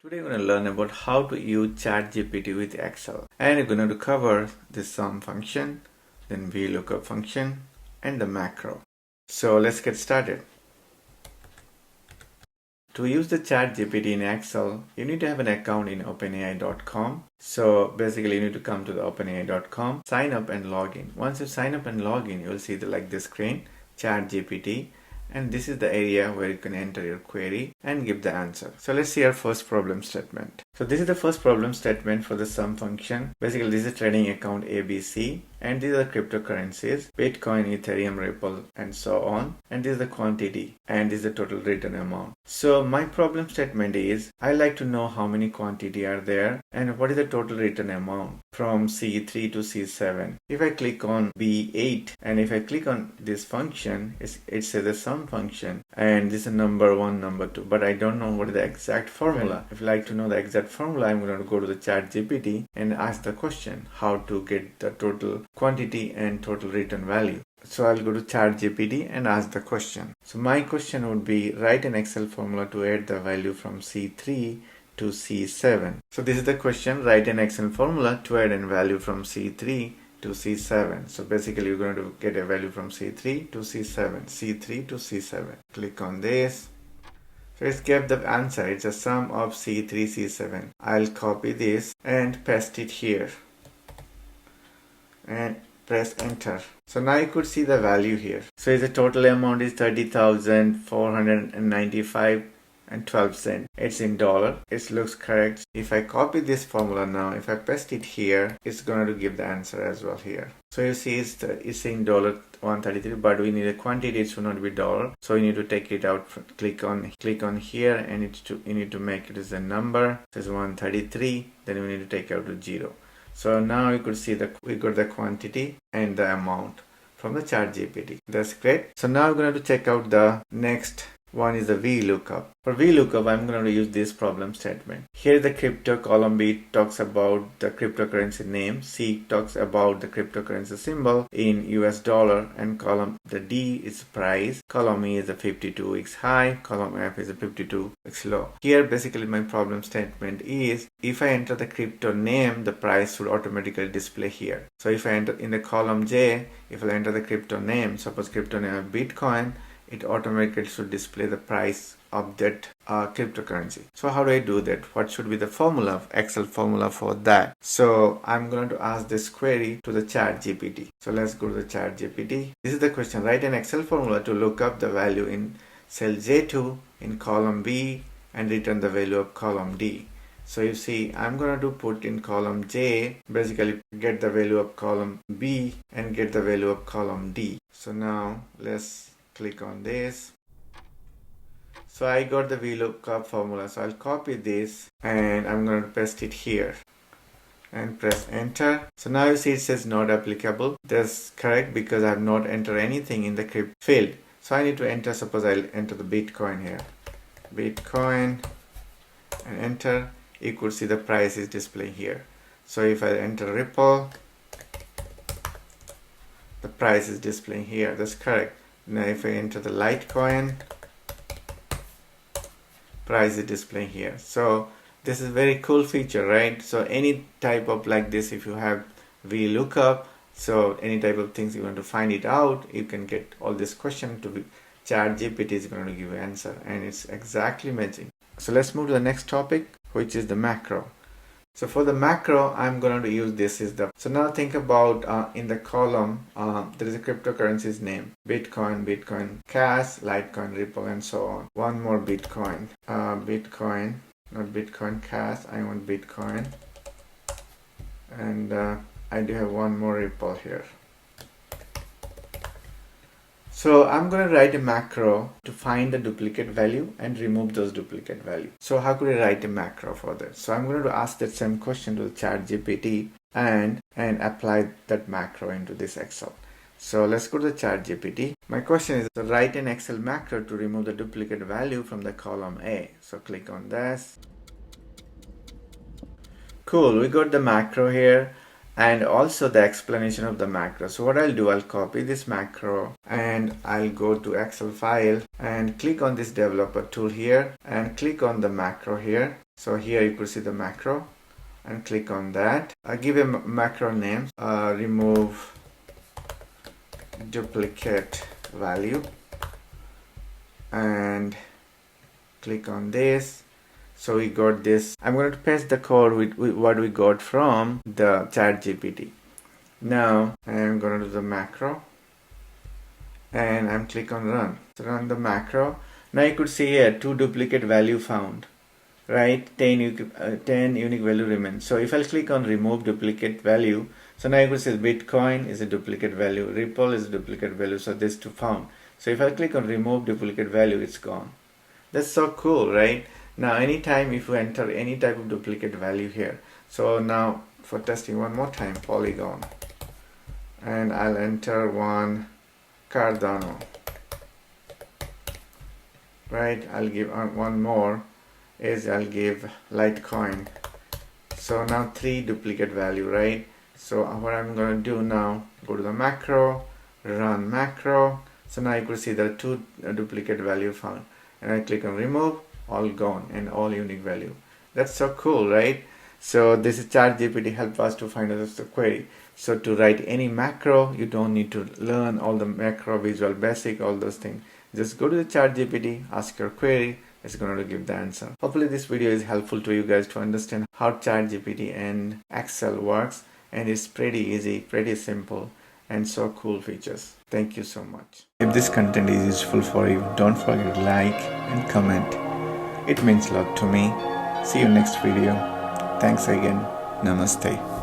Today we're going to learn about how to use ChatGPT with Excel, and we're going to cover the sum function, then VLOOKUP function, and the macro. So let's get started. To use the ChatGPT in Excel, you need to have an account in OpenAI.com. So basically you need to come to the OpenAI.com, sign up and log in. Once you sign up and log in, you'll see this screen, ChatGPT. And this is the area where you can enter your query and give the answer. So let's see our first problem statement. So this is the first problem statement for the sum function. Basically this is trading account ABC, and these are the cryptocurrencies, Bitcoin, Ethereum, Ripple, and so on. And this is the quantity, and this is the total return amount. So my problem statement is, I like to know how many quantity are there and what is the total return amount from C3 to C7. If I click on B8 and if I click on this function, it says the sum function, and this is number 1, number 2, but I don't know what is the exact formula. If you like to know the exact formula, I'm going to go to the ChatGPT and ask the question how to get the total quantity and total return value. So I'll go to ChatGPT and ask the question. So my question would be, write an Excel formula to add the value from C3 to C7. So this is the question, write an Excel formula to add a value from C3 to C7. So basically you're going to get a value from C3 to C7, C3 to C7. Click on this. So it's gave the answer. It's a sum of C3, C7. I'll copy this and paste it here and press enter. So now you could see the value here. So the total amount is 30,495 and 12 cents. It's in dollar. It looks correct. If I copy this formula now, if I paste it here, it's going to give the answer as well here. So you see it's in $133, but we need a quantity. It should not be dollar. So you need to take it out. Click on here, and you need to make it as a number. It says 133. Then we need to take out to 0. So now you could see we got the quantity and the amount from the ChatGPT. That's great. So now we're going to check out the next one is the VLOOKUP. For VLOOKUP, I'm going to use this problem statement. Here the crypto column B talks about the cryptocurrency name, C talks about the cryptocurrency symbol in US dollar, and column the D is price, column E is a 52 weeks high, column F is a 52 weeks low. Here basically my problem statement is, if I enter the crypto name, the price should automatically display here. So if I enter in the column J, if I enter the crypto name, suppose crypto name of Bitcoin, it automatically should display the price of that cryptocurrency. So how do I do that? What should be the formula, Excel formula for that? So I'm going to ask this query to the ChatGPT. So let's go to the ChatGPT. This is the question, write an Excel formula to look up the value in cell J2 in column B and return the value of column D. So you see, I'm going to put in column J, basically get the value of column B and get the value of column D. So now let's click on this. So I got the VLOOKUP formula. So I'll copy this and I'm going to paste it here and press enter. So now you see it says not applicable. That's correct because I have not entered anything in the crypt field. So I need to enter, suppose I'll enter the Bitcoin here. Bitcoin and enter. You could see the price is displaying here. So if I enter Ripple, the price is displaying here. That's correct. Now if I enter the Litecoin, price is displaying here. So this is very cool feature, right? So any type of like this, if you have VLOOKUP, so any type of things you want to find it out, you can get all this question to be ChatGPT is going to give an answer, and it's exactly matching. So let's move to the next topic, which is the macro. So for the macro, I'm going to use this so now think about in the column, there is a cryptocurrency's name, Bitcoin, Bitcoin Cash, Litecoin, Ripple, and so on. One more Bitcoin, Bitcoin, not Bitcoin Cash, I want Bitcoin. And I do have one more Ripple here. So I'm going to write a macro to find the duplicate value and remove those duplicate values. So how could I write a macro for that? So I'm going to ask that same question to the ChatGPT and apply that macro into this Excel. So let's go to the ChatGPT. My question is to write an Excel macro to remove the duplicate value from the column A. So click on this. Cool, we got the macro here. And also the explanation of the macro. So what I'll do, I'll copy this macro and I'll go to Excel file and click on this developer tool here and click on the macro here. So here you could see the macro and click on that. I give a macro name, remove duplicate value, and click on this. So we got this. I'm going to paste the code with what we got from the ChatGPT. Now I'm going to do the macro and I'm click on run. So run the macro. Now you could see here 2 duplicate value found, right? 10 unique value remain. So if I click on remove duplicate value, so now you could see Bitcoin is a duplicate value, Ripple is a duplicate value, so this 2 found. So if I click on remove duplicate value, it's gone. That's so cool, right? Now anytime if you enter any type of duplicate value here, so now for testing one more time, Polygon, and I'll enter one Cardano, right? I'll give one more is I'll give Litecoin. So now 3 duplicate value, right? So what I'm going to do now, go to the macro, run macro. So now you could see there are 2 duplicate value found, and I click on remove, all gone and all unique value. That's so cool, right? So this is ChatGPT help us to find out the query. So to write any macro, you don't need to learn all the macro, visual basic, all those things. Just go to the ChatGPT, ask your query, it's going to give the answer. Hopefully this video is helpful to you guys to understand how ChatGPT and Excel works, and it's pretty easy, pretty simple, and so cool features. Thank you so much. If this content is useful for you, don't forget to like and comment. It means a lot to me. See you next video. Thanks again. Namaste.